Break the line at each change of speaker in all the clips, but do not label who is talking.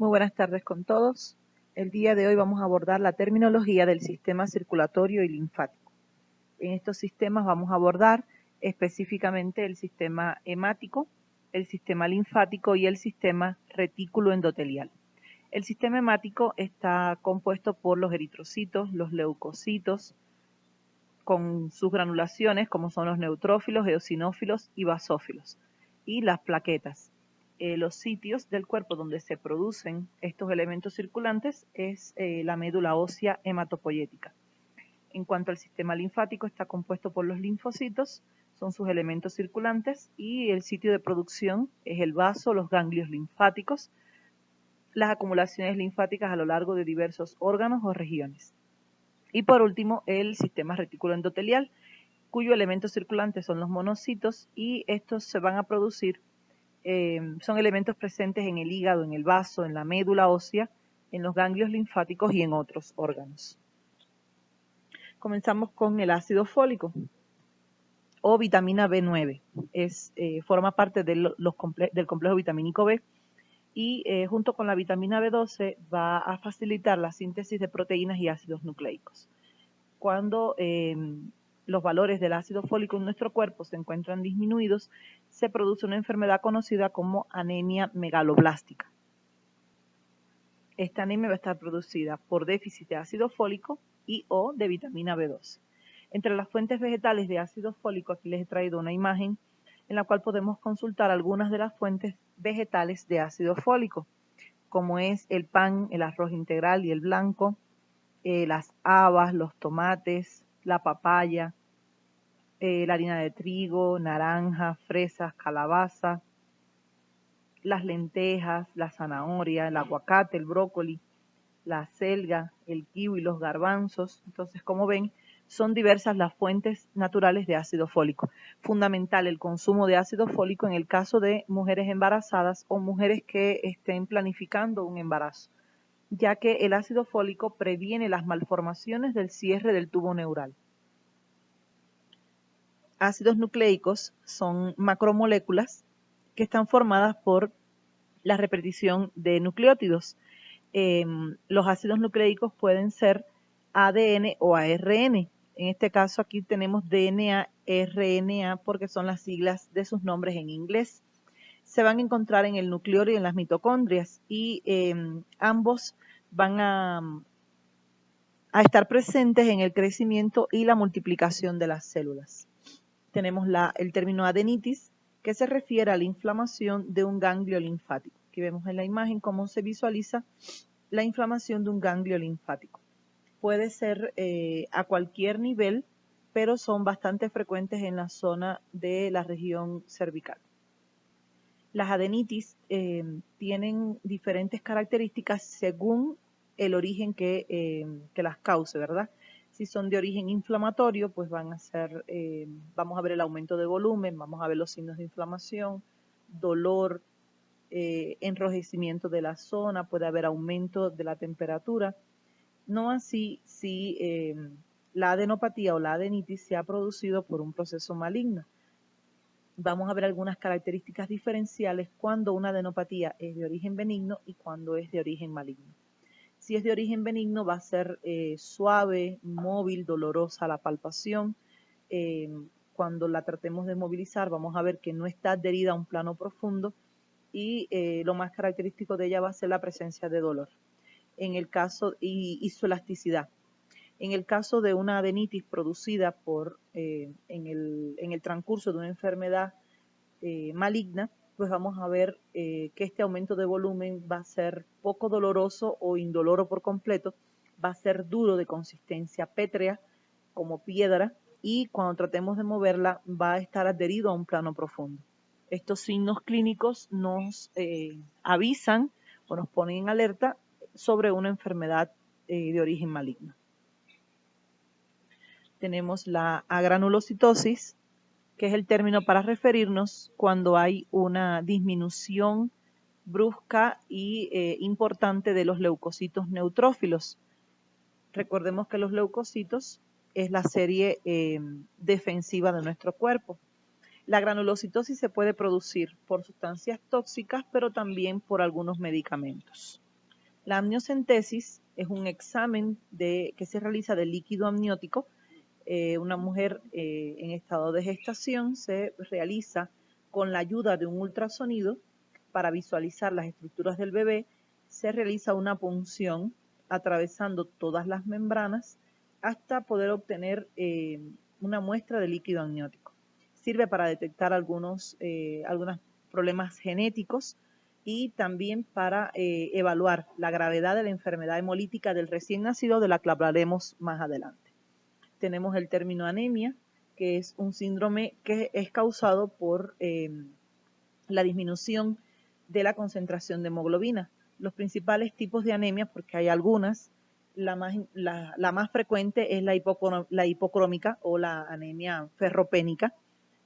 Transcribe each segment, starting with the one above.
Muy buenas tardes con todos. El día de hoy vamos a abordar la terminología del sistema circulatorio y linfático. En estos sistemas vamos a abordar específicamente el sistema hemático, el sistema linfático y el sistema retículo endotelial. El sistema hemático está compuesto por los eritrocitos, los leucocitos, con sus granulaciones como son los neutrófilos, eosinófilos y basófilos, y las plaquetas. Los sitios del cuerpo donde se producen estos elementos circulantes es la médula ósea hematopoyética. En cuanto al sistema linfático, está compuesto por los linfocitos, son sus elementos circulantes, y el sitio de producción es el vaso, los ganglios linfáticos, las acumulaciones linfáticas a lo largo de diversos órganos o regiones. Y por último, el sistema retículo endotelial, cuyo elemento circulante son los monocitos, y estos se van a producir, son elementos presentes en el hígado, en el vaso, en la médula ósea, en los ganglios linfáticos y en otros órganos. Comenzamos con el ácido fólico o vitamina B9. Forma parte del complejo vitamínico B y junto con la vitamina B12 va a facilitar la síntesis de proteínas y ácidos nucleicos. Cuando los valores del ácido fólico en nuestro cuerpo se encuentran disminuidos, se produce una enfermedad conocida como anemia megaloblástica. Esta anemia va a estar producida por déficit de ácido fólico y o de vitamina B12. Entre las fuentes vegetales de ácido fólico, aquí les he traído una imagen en la cual podemos consultar algunas de las fuentes vegetales de ácido fólico, como es el pan, el arroz integral y el blanco, las habas, los tomates, la papaya, la harina de trigo, naranja, fresas, calabaza, las lentejas, la zanahoria, el aguacate, el brócoli, la selga, el kiwi, los garbanzos. Entonces, como ven, son diversas las fuentes naturales de ácido fólico. Fundamental el consumo de ácido fólico en el caso de mujeres embarazadas o mujeres que estén planificando un embarazo, ya que el ácido fólico previene las malformaciones del cierre del tubo neural. Ácidos nucleicos son macromoléculas que están formadas por la repetición de nucleótidos. Los ácidos nucleicos pueden ser ADN o ARN. En este caso aquí tenemos DNA, RNA porque son las siglas de sus nombres en inglés. Se van a encontrar en el nucleolo y en las mitocondrias y ambos van a estar presentes en el crecimiento y la multiplicación de las células. Tenemos el término adenitis, que se refiere a la inflamación de un ganglio linfático. Aquí vemos en la imagen cómo se visualiza la inflamación de un ganglio linfático. Puede ser a cualquier nivel, pero son bastante frecuentes en la zona de la región cervical. Las adenitis tienen diferentes características según el origen que las cause, ¿verdad? Si son de origen inflamatorio, pues vamos a ver el aumento de volumen, vamos a ver los signos de inflamación, dolor, enrojecimiento de la zona, puede haber aumento de la temperatura. No así si la adenopatía o la adenitis se ha producido por un proceso maligno. Vamos a ver algunas características diferenciales cuando una adenopatía es de origen benigno y cuando es de origen maligno. Si es de origen benigno va a ser suave, móvil, dolorosa la palpación. Cuando la tratemos de movilizar vamos a ver que no está adherida a un plano profundo y lo más característico de ella va a ser la presencia de dolor. Y su elasticidad. En el caso de una adenitis producida en el transcurso de una enfermedad maligna, pues vamos a ver que este aumento de volumen va a ser poco doloroso o indoloro por completo, va a ser duro de consistencia pétrea, como piedra, y cuando tratemos de moverla va a estar adherido a un plano profundo. Estos signos clínicos nos avisan o nos ponen en alerta sobre una enfermedad de origen maligno. Tenemos la agranulocitosis, que es el término para referirnos cuando hay una disminución brusca y importante de los leucocitos neutrófilos. Recordemos que los leucocitos es la serie defensiva de nuestro cuerpo. La granulocitosis se puede producir por sustancias tóxicas, pero también por algunos medicamentos. La amniocentesis es un examen que se realiza del líquido amniótico. Una mujer en estado de gestación se realiza con la ayuda de un ultrasonido para visualizar las estructuras del bebé. Se realiza una punción atravesando todas las membranas hasta poder obtener una muestra de líquido amniótico. Sirve para detectar algunos problemas genéticos y también para evaluar la gravedad de la enfermedad hemolítica del recién nacido, de la que hablaremos más adelante. Tenemos el término anemia, que es un síndrome que es causado por la disminución de la concentración de hemoglobina. Los principales tipos de anemia, porque hay algunas, la más frecuente es la hipocrómica o la anemia ferropénica,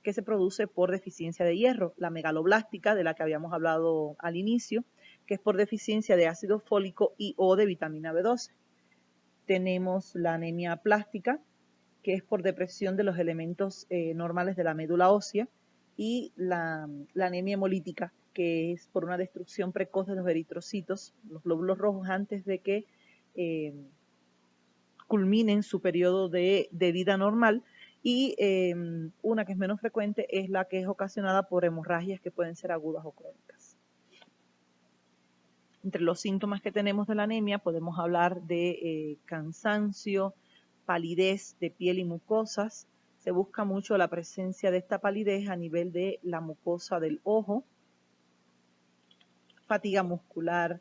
que se produce por deficiencia de hierro, la megaloblástica, de la que habíamos hablado al inicio, que es por deficiencia de ácido fólico y o de vitamina B12. Tenemos la anemia plástica, que es por depresión de los elementos normales de la médula ósea, y la anemia hemolítica, que es por una destrucción precoz de los eritrocitos, los glóbulos rojos, antes de que culminen su periodo de vida normal. Y una que es menos frecuente es la que es ocasionada por hemorragias que pueden ser agudas o crónicas. Entre los síntomas que tenemos de la anemia podemos hablar de cansancio, palidez de piel y mucosas. Se busca mucho la presencia de esta palidez a nivel de la mucosa del ojo, fatiga muscular.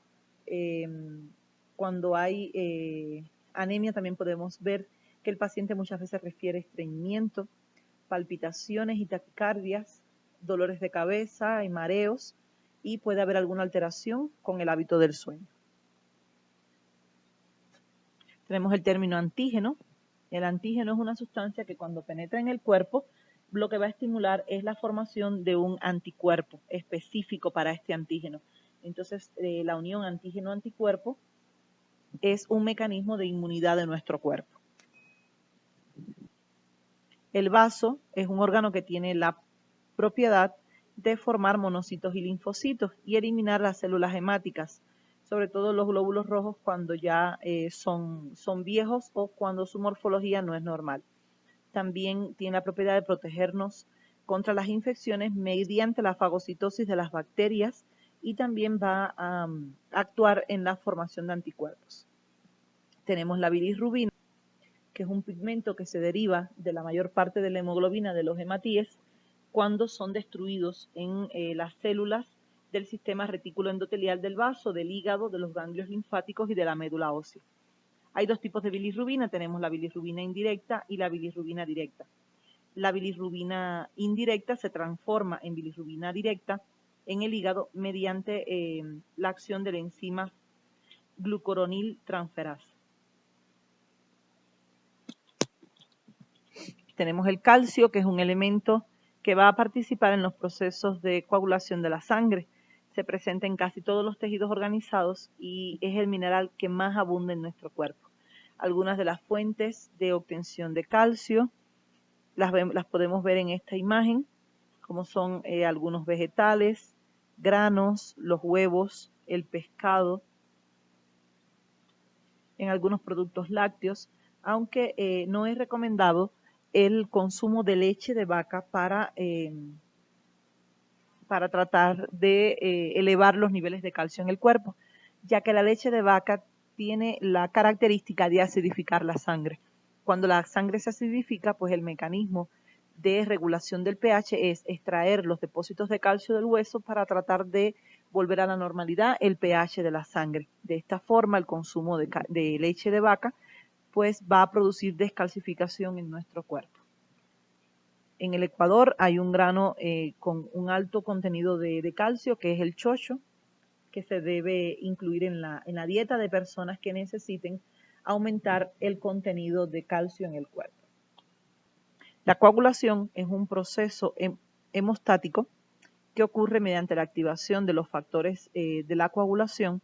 Cuando hay anemia también podemos ver que el paciente muchas veces refiere estreñimiento, palpitaciones y taquicardias, dolores de cabeza y mareos, y puede haber alguna alteración con el hábito del sueño. Tenemos el término antígeno. El antígeno es una sustancia que cuando penetra en el cuerpo, lo que va a estimular es la formación de un anticuerpo específico para este antígeno. Entonces, la unión antígeno-anticuerpo es un mecanismo de inmunidad de nuestro cuerpo. El vaso es un órgano que tiene la propiedad de formar monocitos y linfocitos y eliminar las células hemáticas, sobre todo los glóbulos rojos cuando ya son viejos o cuando su morfología no es normal. También tiene la propiedad de protegernos contra las infecciones mediante la fagocitosis de las bacterias y también va a actuar en la formación de anticuerpos. Tenemos la bilirrubina, que es un pigmento que se deriva de la mayor parte de la hemoglobina de los hematíes cuando son destruidos en las células del sistema retículo endotelial del vaso, del hígado, de los ganglios linfáticos y de la médula ósea. Hay dos tipos de bilirrubina, tenemos la bilirrubina indirecta y la bilirrubina directa. La bilirrubina indirecta se transforma en bilirrubina directa en el hígado mediante la acción de la enzima glucuroniltransferasa. Tenemos el calcio, que es un elemento que va a participar en los procesos de coagulación de la sangre. Se presenta en casi todos los tejidos organizados y es el mineral que más abunda en nuestro cuerpo. Algunas de las fuentes de obtención de calcio las podemos ver en esta imagen, como son algunos vegetales, granos, los huevos, el pescado, en algunos productos lácteos, aunque no es recomendado el consumo de leche de vaca para tratar de elevar los niveles de calcio en el cuerpo, ya que la leche de vaca tiene la característica de acidificar la sangre. Cuando la sangre se acidifica, pues el mecanismo de regulación del pH es extraer los depósitos de calcio del hueso para tratar de volver a la normalidad el pH de la sangre. De esta forma, el consumo de leche de vaca pues va a producir descalcificación en nuestro cuerpo. En el Ecuador hay un grano con un alto contenido de calcio, que es el chocho, que se debe incluir en la dieta de personas que necesiten aumentar el contenido de calcio en el cuerpo. La coagulación es un proceso hemostático que ocurre mediante la activación de los factores de la coagulación,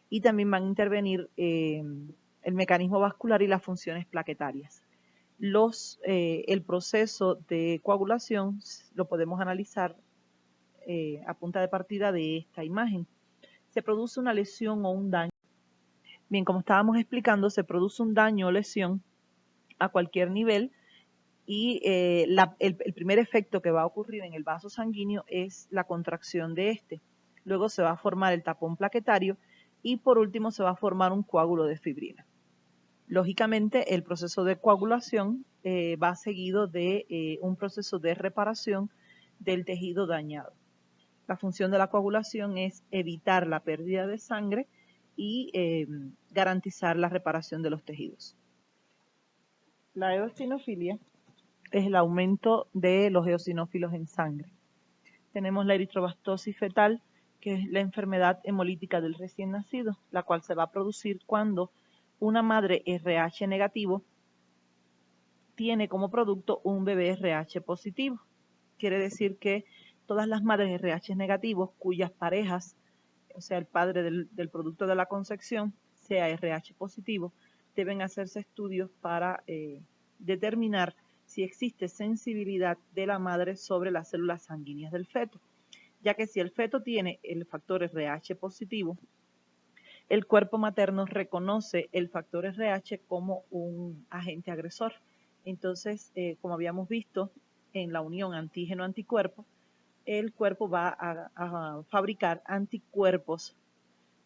y también van a intervenir el mecanismo vascular y las funciones plaquetarias. El proceso de coagulación lo podemos analizar a punta de partida de esta imagen. Se produce una lesión o un daño Bien, como estábamos explicando, se produce un daño o lesión a cualquier nivel y el primer efecto que va a ocurrir en el vaso sanguíneo es la contracción de este. Luego se va a formar el tapón plaquetario y por último se va a formar un coágulo de fibrina. Lógicamente, el proceso de coagulación va seguido de un proceso de reparación del tejido dañado. La función de la coagulación es evitar la pérdida de sangre y garantizar la reparación de los tejidos. La eosinofilia es el aumento de los eosinófilos en sangre. Tenemos la eritrobastosis fetal, que es la enfermedad hemolítica del recién nacido, la cual se va a producir cuando una madre RH negativo tiene como producto un bebé RH positivo. Quiere decir que todas las madres RH negativos cuyas parejas, o sea, el padre del producto de la concepción, sea RH positivo, deben hacerse estudios para determinar si existe sensibilidad de la madre sobre las células sanguíneas del feto, ya que si el feto tiene el factor RH positivo, el cuerpo materno reconoce el factor RH como un agente agresor. Entonces, como habíamos visto en la unión antígeno-anticuerpo, el cuerpo va a fabricar anticuerpos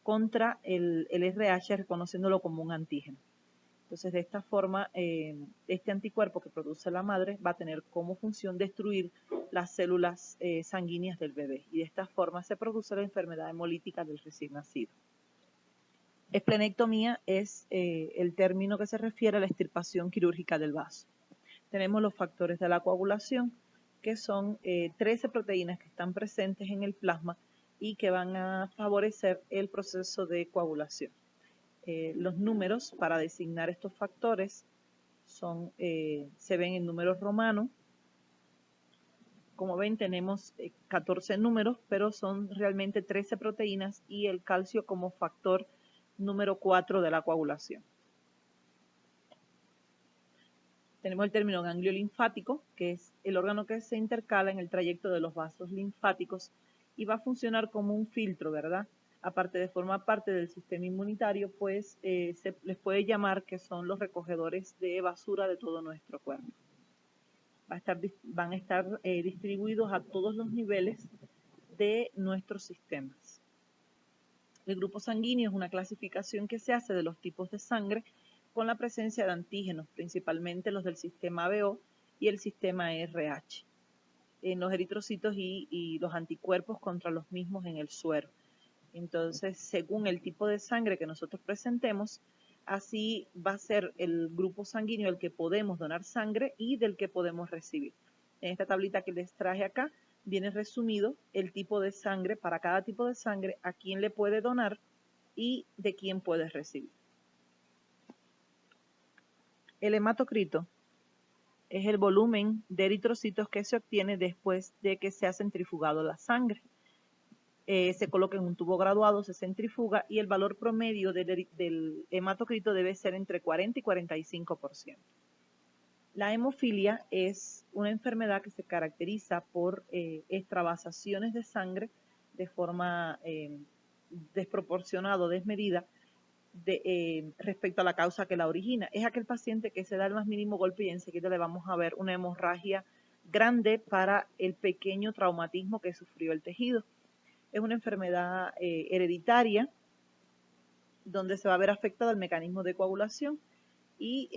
contra el RH, reconociéndolo como un antígeno. Entonces, de esta forma, este anticuerpo que produce la madre va a tener como función destruir las células sanguíneas del bebé. Y de esta forma se produce la enfermedad hemolítica del recién nacido. Esplenectomía es el término que se refiere a la extirpación quirúrgica del vaso. Tenemos los factores de la coagulación, que son 13 proteínas que están presentes en el plasma y que van a favorecer el proceso de coagulación. Los números para designar estos factores se ven en números romanos. Como ven, tenemos 14 números, pero son realmente 13 proteínas y el calcio como factor número 4 de la coagulación. Tenemos el término ganglio linfático, que es el órgano que se intercala en el trayecto de los vasos linfáticos y va a funcionar como un filtro, ¿verdad? Aparte de formar parte del sistema inmunitario, pues se les puede llamar que son los recogedores de basura de todo nuestro cuerpo. Van a estar distribuidos a todos los niveles de nuestros sistemas. El grupo sanguíneo es una clasificación que se hace de los tipos de sangre con la presencia de antígenos, principalmente los del sistema ABO y el sistema RH, en los eritrocitos y los anticuerpos contra los mismos en el suero. Entonces, según el tipo de sangre que nosotros presentemos, así va a ser el grupo sanguíneo el que podemos donar sangre y del que podemos recibir. En esta tablita que les traje acá, viene resumido el tipo de sangre, para cada tipo de sangre, a quién le puede donar y de quién puede recibir. El hematocrito es el volumen de eritrocitos que se obtiene después de que se ha centrifugado la sangre. Se coloca en un tubo graduado, se centrifuga y el valor promedio del hematocrito debe ser entre 40 y 45%. La hemofilia es una enfermedad que se caracteriza por extravasaciones de sangre de forma desproporcionada o desmedida respecto a la causa que la origina. Es aquel paciente que se da el más mínimo golpe y enseguida le vamos a ver una hemorragia grande para el pequeño traumatismo que sufrió el tejido. Es una enfermedad hereditaria donde se va a ver afectado el mecanismo de coagulación y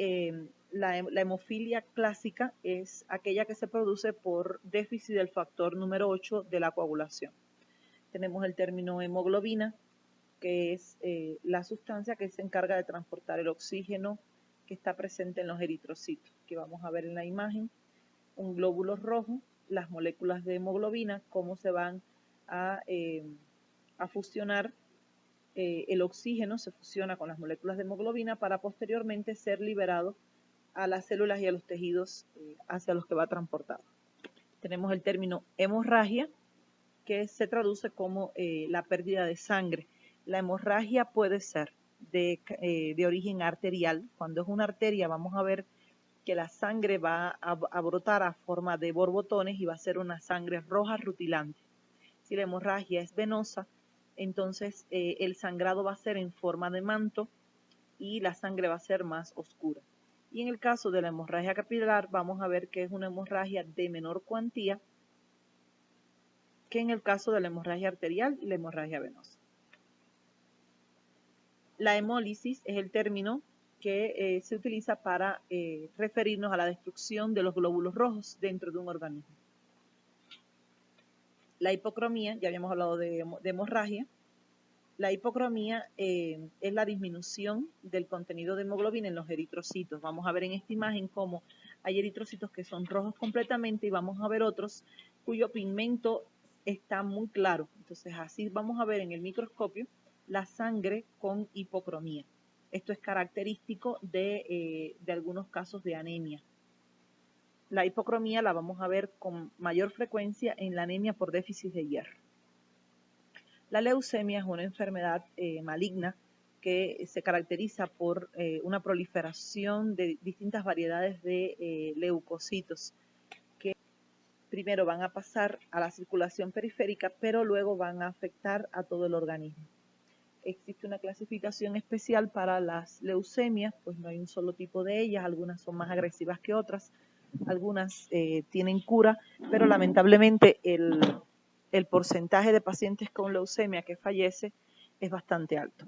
la hemofilia clásica es aquella que se produce por déficit del factor número 8 de la coagulación. Tenemos el término hemoglobina, que es la sustancia que se encarga de transportar el oxígeno que está presente en los eritrocitos, que vamos a ver en la imagen, un glóbulo rojo, las moléculas de hemoglobina, cómo se van a fusionar. El oxígeno se fusiona con las moléculas de hemoglobina para posteriormente ser liberado a las células y a los tejidos hacia los que va transportado. Tenemos el término hemorragia, que se traduce como la pérdida de sangre. La hemorragia puede ser de origen arterial. Cuando es una arteria vamos a ver que la sangre va a brotar a forma de borbotones y va a ser una sangre roja rutilante. Si la hemorragia es venosa, entonces el sangrado va a ser en forma de manto y la sangre va a ser más oscura. Y en el caso de la hemorragia capilar vamos a ver que es una hemorragia de menor cuantía que en el caso de la hemorragia arterial y la hemorragia venosa. La hemólisis es el término que se utiliza para referirnos a la destrucción de los glóbulos rojos dentro de un organismo. La hipocromía, ya habíamos hablado de hemorragia. La hipocromía es la disminución del contenido de hemoglobina en los eritrocitos. Vamos a ver en esta imagen cómo hay eritrocitos que son rojos completamente y vamos a ver otros cuyo pigmento está muy claro. Entonces así vamos a ver en el microscopio la sangre con hipocromía. Esto es característico de algunos casos de anemia. La hipocromía la vamos a ver con mayor frecuencia en la anemia por déficit de hierro. La leucemia es una enfermedad maligna que se caracteriza por una proliferación de distintas variedades de leucocitos que primero van a pasar a la circulación periférica, pero luego van a afectar a todo el organismo. Existe una clasificación especial para las leucemias, pues no hay un solo tipo de ellas, algunas son más agresivas que otras, algunas tienen cura, pero lamentablemente el porcentaje de pacientes con leucemia que fallece es bastante alto.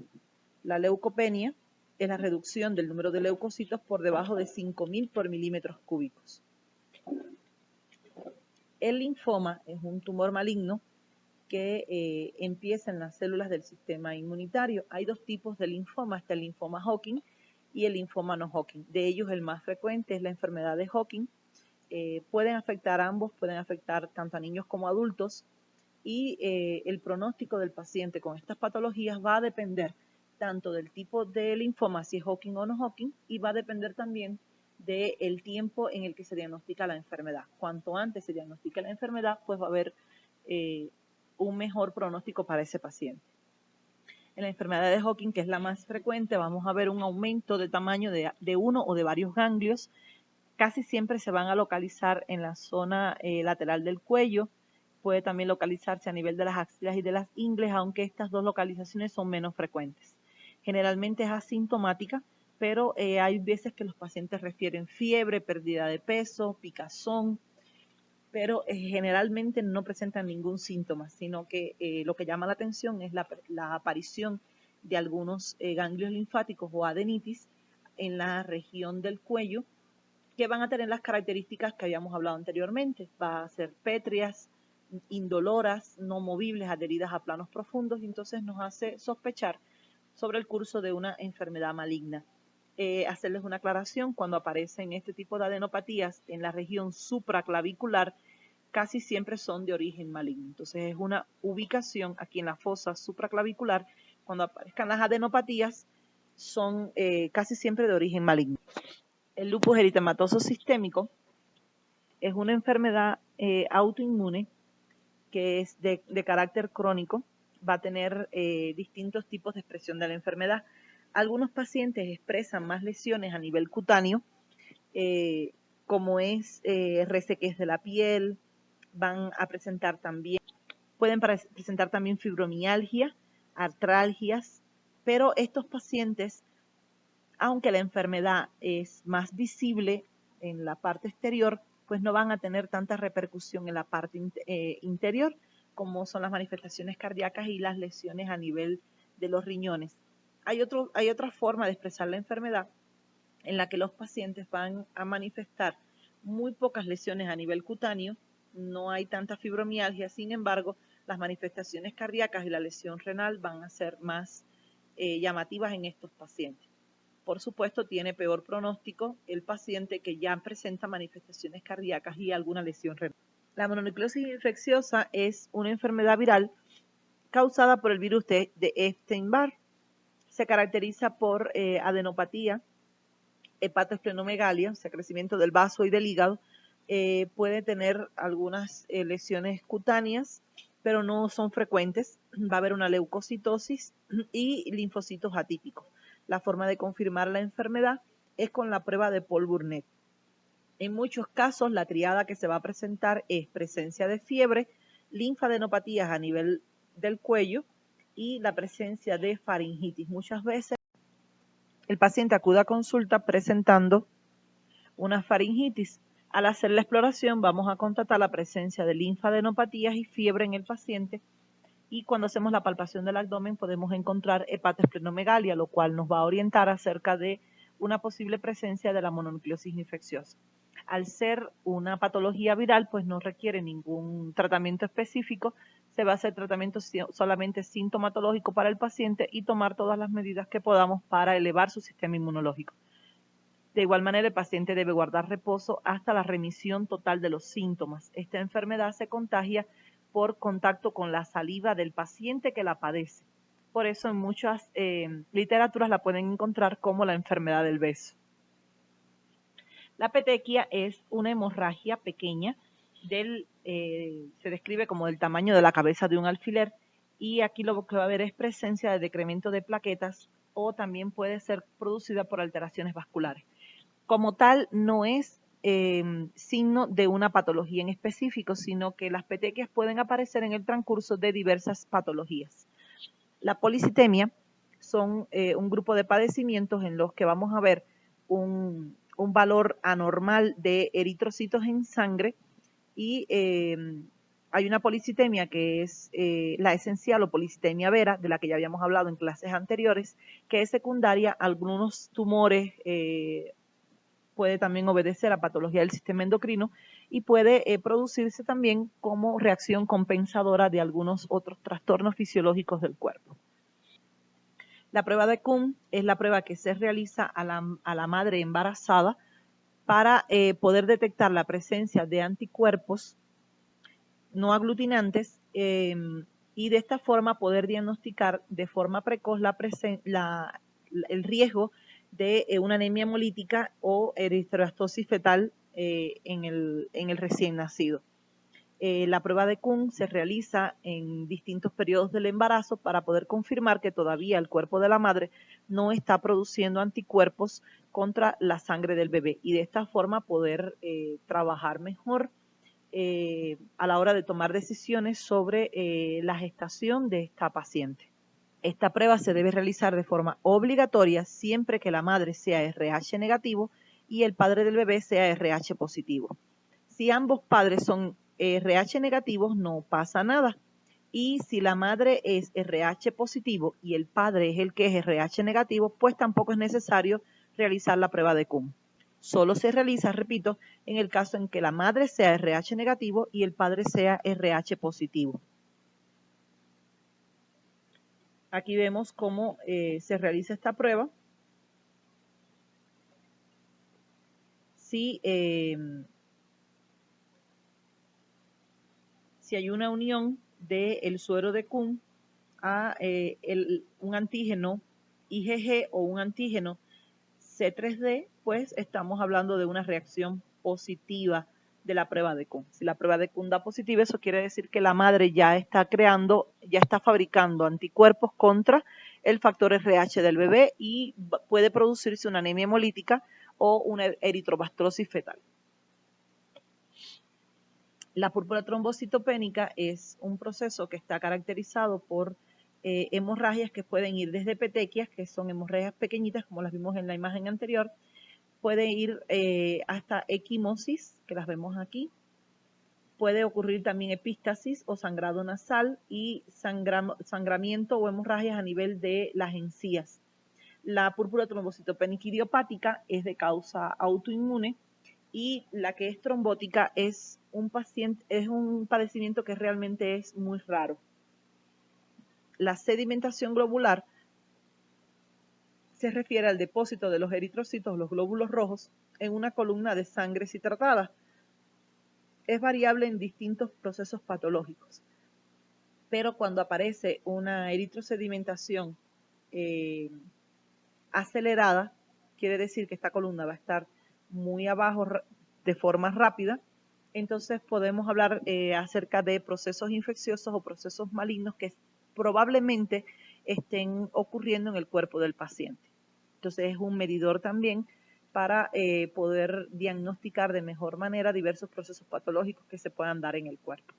La leucopenia es la reducción del número de leucocitos por debajo de 5.000 por milímetros cúbicos. El linfoma es un tumor maligno que empieza en las células del sistema inmunitario. Hay dos tipos de linfoma, está el linfoma Hodgkin y el linfoma no Hodgkin. De ellos el más frecuente es la enfermedad de Hodgkin. Pueden afectar a ambos, pueden afectar tanto a niños como a adultos y el pronóstico del paciente con estas patologías va a depender tanto del tipo de linfoma, si es Hodgkin o no Hodgkin, y va a depender también del tiempo en el que se diagnostica la enfermedad. Cuanto antes se diagnostique la enfermedad, pues va a haber un mejor pronóstico para ese paciente. En la enfermedad de Hodgkin, que es la más frecuente, vamos a ver un aumento de tamaño de uno o de varios ganglios. Casi siempre se van a localizar en la zona lateral del cuello. Puede también localizarse a nivel de las axilas y de las ingles, aunque estas dos localizaciones son menos frecuentes. Generalmente es asintomática, pero hay veces que los pacientes refieren fiebre, pérdida de peso, picazón, pero generalmente no presentan ningún síntoma, sino que lo que llama la atención es la aparición de algunos ganglios linfáticos o adenitis en la región del cuello, que van a tener las características que habíamos hablado anteriormente. Va a ser pétreas, indoloras, no movibles, adheridas a planos profundos, y entonces nos hace sospechar sobre el curso de una enfermedad maligna. Hacerles una aclaración: cuando aparecen este tipo de adenopatías en la región supraclavicular, casi siempre son de origen maligno. Entonces es una ubicación aquí en la fosa supraclavicular. Cuando aparezcan las adenopatías, son casi siempre de origen maligno. El lupus eritematoso sistémico es una enfermedad autoinmune que es de carácter crónico. Va a tener distintos tipos de expresión de la enfermedad. Algunos pacientes expresan más lesiones a nivel cutáneo, como es resequez de la piel. Van a presentar también, pueden presentar también fibromialgia, artralgias, pero estos pacientes, aunque la enfermedad es más visible en la parte exterior, pues no van a tener tanta repercusión en la parte interior, como son las manifestaciones cardíacas y las lesiones a nivel de los riñones. Hay otra forma de expresar la enfermedad en la que los pacientes van a manifestar muy pocas lesiones a nivel cutáneo, no hay tanta fibromialgia, sin embargo, las manifestaciones cardíacas y la lesión renal van a ser más llamativas en estos pacientes. Por supuesto, tiene peor pronóstico el paciente que ya presenta manifestaciones cardíacas y alguna lesión renal. La mononucleosis infecciosa es una enfermedad viral causada por el virus de Epstein-Barr. Se caracteriza por adenopatía, hepatoesplenomegalia, o sea, crecimiento del vaso y del hígado. Puede tener algunas lesiones cutáneas, pero no son frecuentes. Va a haber una leucocitosis y linfocitos atípicos. La forma de confirmar la enfermedad es con la prueba de Paul Burnett. En muchos casos, la triada que se va a presentar es presencia de fiebre, linfadenopatías a nivel del cuello y la presencia de faringitis. Muchas veces el paciente acude a consulta presentando una faringitis. Al hacer la exploración vamos a constatar la presencia de linfadenopatías y fiebre en el paciente, y cuando hacemos la palpación del abdomen podemos encontrar hepatosplenomegalia, lo cual nos va a orientar acerca de una posible presencia de la mononucleosis infecciosa. Al ser una patología viral, pues no requiere ningún tratamiento específico, se va a hacer tratamiento solamente sintomatológico para el paciente y tomar todas las medidas que podamos para elevar su sistema inmunológico. De igual manera, el paciente debe guardar reposo hasta la remisión total de los síntomas. Esta enfermedad se contagia por contacto con la saliva del paciente que la padece. Por eso en muchas literaturas la pueden encontrar como la enfermedad del beso. La petequia es una hemorragia pequeña, se describe como del tamaño de la cabeza de un alfiler, y aquí lo que va a haber es presencia de decremento de plaquetas, o también puede ser producida por alteraciones vasculares. Como tal, no es signo de una patología en específico, sino que las petequias pueden aparecer en el transcurso de diversas patologías. La policitemia son un grupo de padecimientos en los que vamos a ver un valor anormal de eritrocitos en sangre, y hay una policitemia que es la esencial o policitemia vera, de la que ya habíamos hablado en clases anteriores, que es secundaria a algunos tumores, puede también obedecer a patología del sistema endocrino y puede producirse también como reacción compensadora de algunos otros trastornos fisiológicos del cuerpo. La prueba de Kuhn es la prueba que se realiza a la madre embarazada para poder detectar la presencia de anticuerpos no aglutinantes y de esta forma poder diagnosticar de forma precoz el riesgo de una anemia hemolítica o eritrostosis fetal en el recién nacido. La prueba de Kuhn se realiza en distintos periodos del embarazo para poder confirmar que todavía el cuerpo de la madre no está produciendo anticuerpos contra la sangre del bebé, y de esta forma poder trabajar mejor a la hora de tomar decisiones sobre la gestación de esta paciente. Esta prueba se debe realizar de forma obligatoria siempre que la madre sea RH negativo y el padre del bebé sea RH positivo. Si ambos padres son RH negativos, no pasa nada. Y si la madre es RH positivo y el padre es el que es RH negativo, pues tampoco es necesario realizar la prueba de Kuhn. Solo se realiza, repito, en el caso en que la madre sea RH negativo y el padre sea RH positivo. Aquí vemos cómo se realiza esta prueba. Si hay una unión del suero de Kuhn a un antígeno IgG o un antígeno C3D, pues estamos hablando de una reacción positiva de la prueba de Kuhn. Si la prueba de Kuhn da positiva, eso quiere decir que la madre ya está fabricando anticuerpos contra el factor RH del bebé y puede producirse una anemia hemolítica o una eritrobastrosis fetal. La púrpura trombocitopénica es un proceso que está caracterizado por hemorragias que pueden ir desde petequias, que son hemorragias pequeñitas, como las vimos en la imagen anterior, puede ir hasta equimosis, que las vemos aquí. Puede ocurrir también epístasis o sangrado nasal y sangramiento o hemorragias a nivel de las encías. La púrpura trombocitopénica idiopática es de causa autoinmune, y la que es trombótica es un padecimiento que realmente es muy raro. La sedimentación globular se refiere al depósito de los eritrocitos, los glóbulos rojos, en una columna de sangre citratada. Es variable en distintos procesos patológicos, pero cuando aparece una eritrosedimentación acelerada, quiere decir que esta columna va a estar muy abajo de forma rápida, entonces podemos hablar acerca de procesos infecciosos o procesos malignos que probablemente estén ocurriendo en el cuerpo del paciente. Entonces es un medidor también para poder diagnosticar de mejor manera diversos procesos patológicos que se puedan dar en el cuerpo.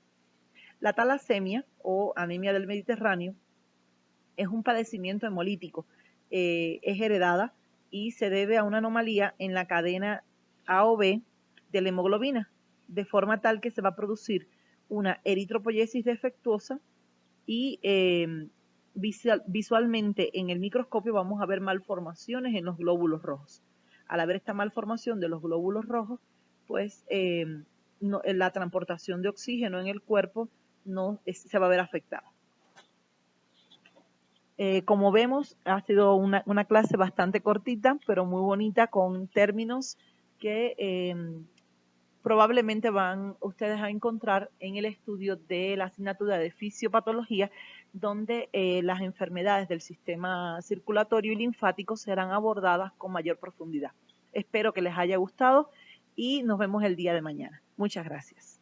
La talasemia o anemia del Mediterráneo es un padecimiento hemolítico, es heredada y se debe a una anomalía en la cadena A o B de la hemoglobina, de forma tal que se va a producir una eritropoyesis defectuosa y visualmente en el microscopio vamos a ver malformaciones en los glóbulos rojos. Al haber esta malformación de los glóbulos rojos, pues la transportación de oxígeno en el cuerpo se va a ver afectada. Como vemos, ha sido una clase bastante cortita, pero muy bonita, con términos que probablemente van ustedes a encontrar en el estudio de la asignatura de fisiopatología, donde las enfermedades del sistema circulatorio y linfático serán abordadas con mayor profundidad. Espero que les haya gustado y nos vemos el día de mañana. Muchas gracias.